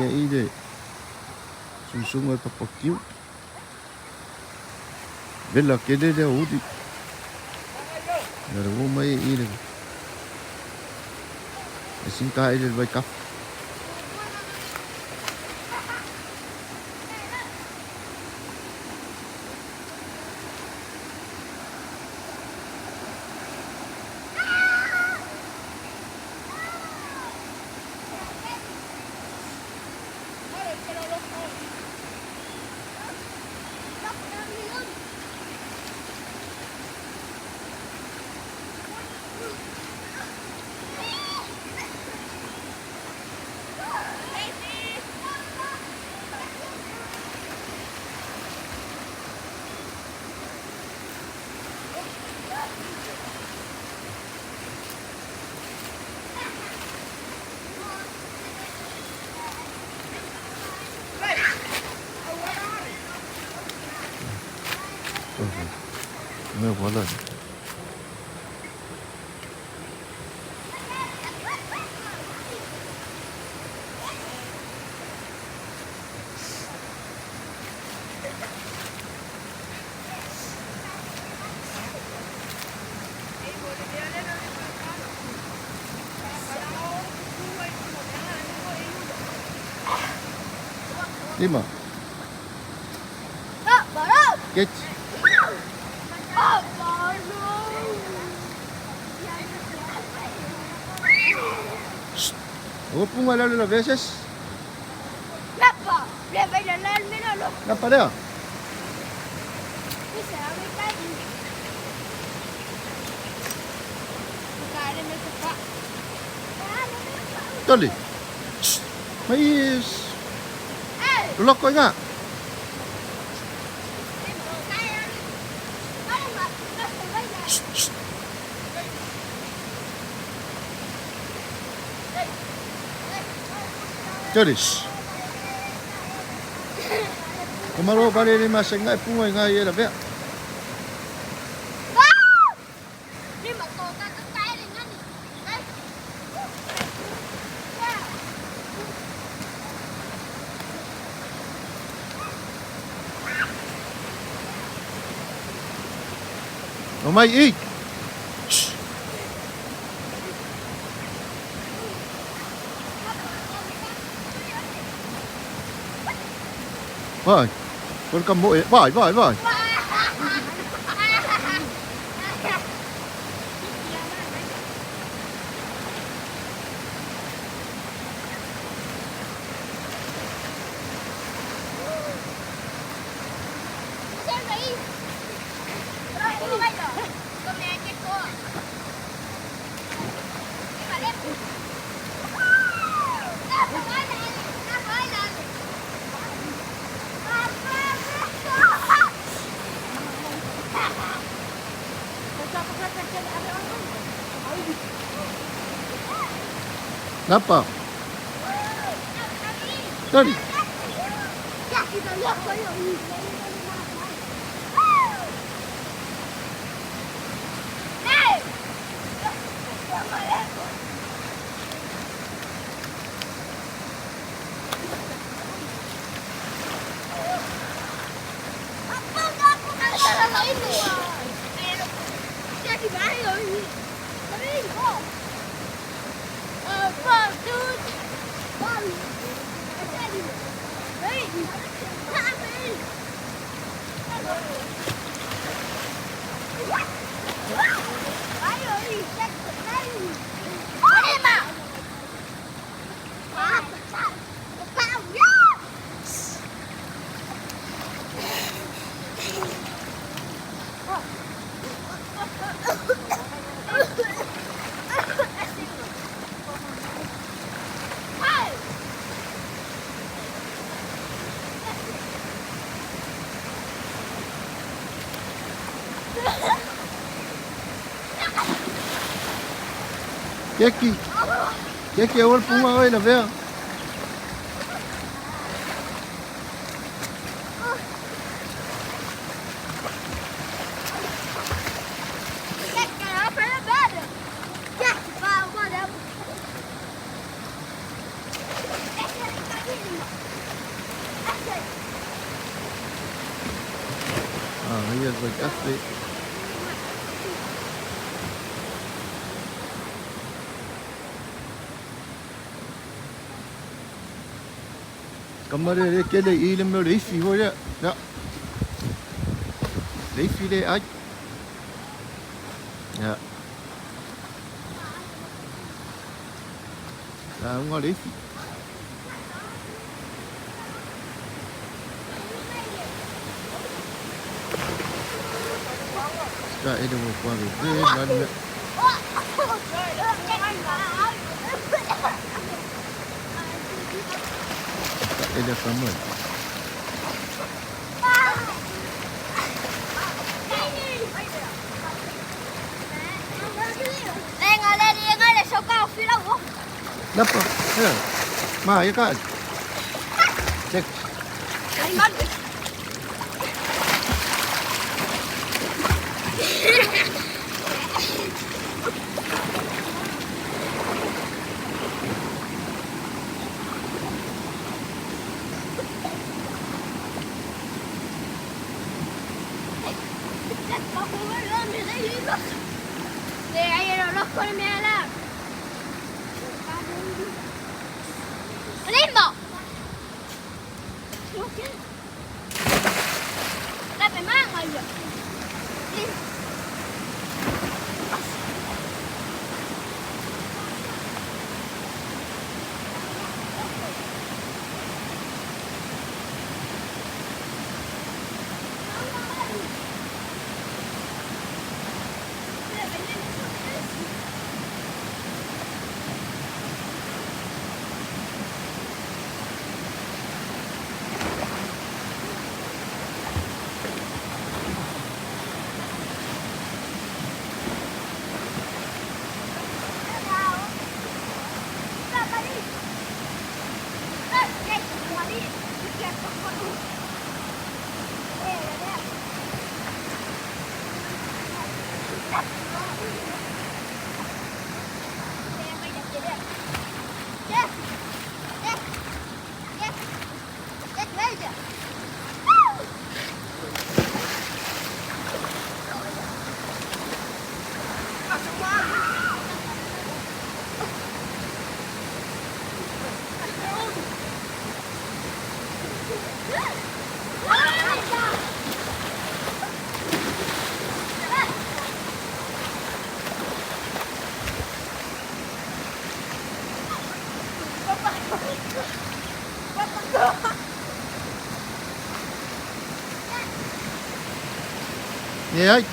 i de sunsunga e papakiu. Vela kele le udi. Nara wo mai i le. E sinta i le vai kafu. Meu bola. Lima. Geç. Huwag pong malalo na beses. Napa, leva na lalmin na lo. Napa na? Bisa, may kain. Magkain na ito pa. Toli. May ulok ko nga. Toris. Kumaro pa rin masang nga ipungoy nga iya labi. Umay eat. Vai, con cầm bụi, vai, vai, vai. Napa? Tadi. Jackie, awal puma oi na ver. هي الرقصة Kamare kele ilim mo reisi ho ya. Ya. Reisi le ai. Ya. Ngo reisi. Ska ede mo kwa be. Lan ede kamu. Lên ơi, là số cao phi đâu không? Napa? Ya. Ma ya kan. Cek. Lên mất. Để ai rồi nó con mẹ là. Lên bỏ. Đây phải mang rồi rồi. Đi. Gì ơi?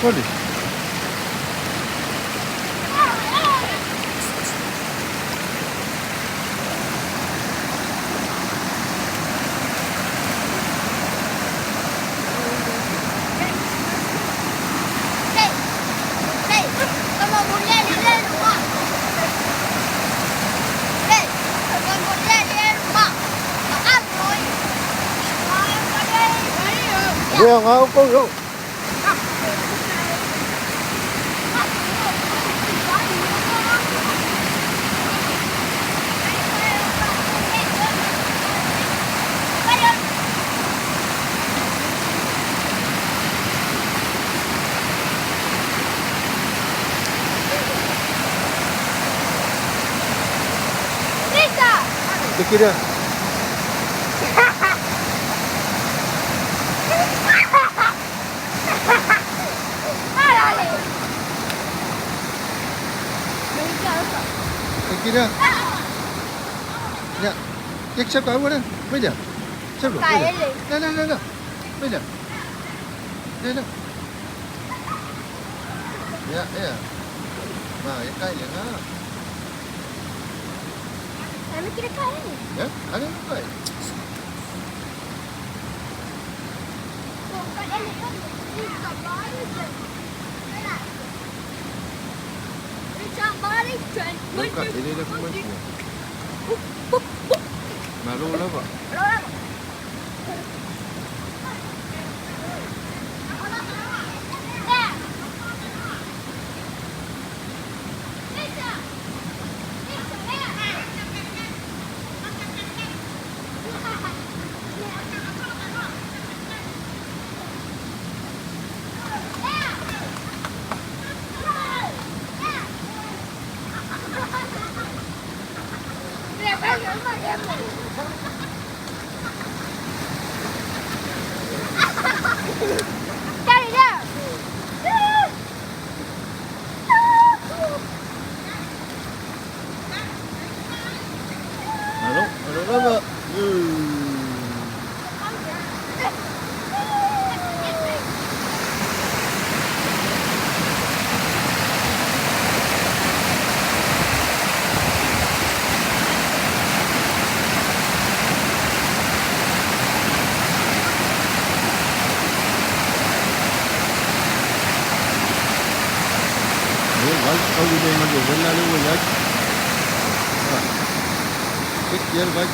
¿Cuál es? Đây, đây, con một muốn lên đi lên đúng không? Đây, con muốn lên đi lên đúng không? Nó ăn rồi. Rồi, em qua đây. Đi không? Không, không, không. Te quería. Te quería. Ya. Ya siap kau mana? Meja. Siap lu. Kaya Meja. ni. Dah. Meja. Dah. Ya. Nah, ya kaya ni ha. Kami kira kaya ni. Ya, ada kaya. Bukan, ini dah kembali. Malu lah pak. Cari dia. Malu lah pak. Kau boleh maju, benar lu boleh. Kecil baik.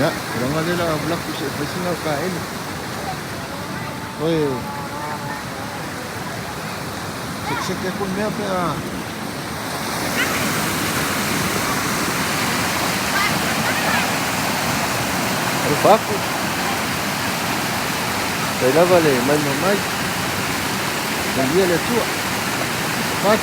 Ya, kurang ada lah berlaku personal kain. Oi. Cek pun dia apa ya? Lupa aku. Saya dah balik main. Dan dia le tua. Pas.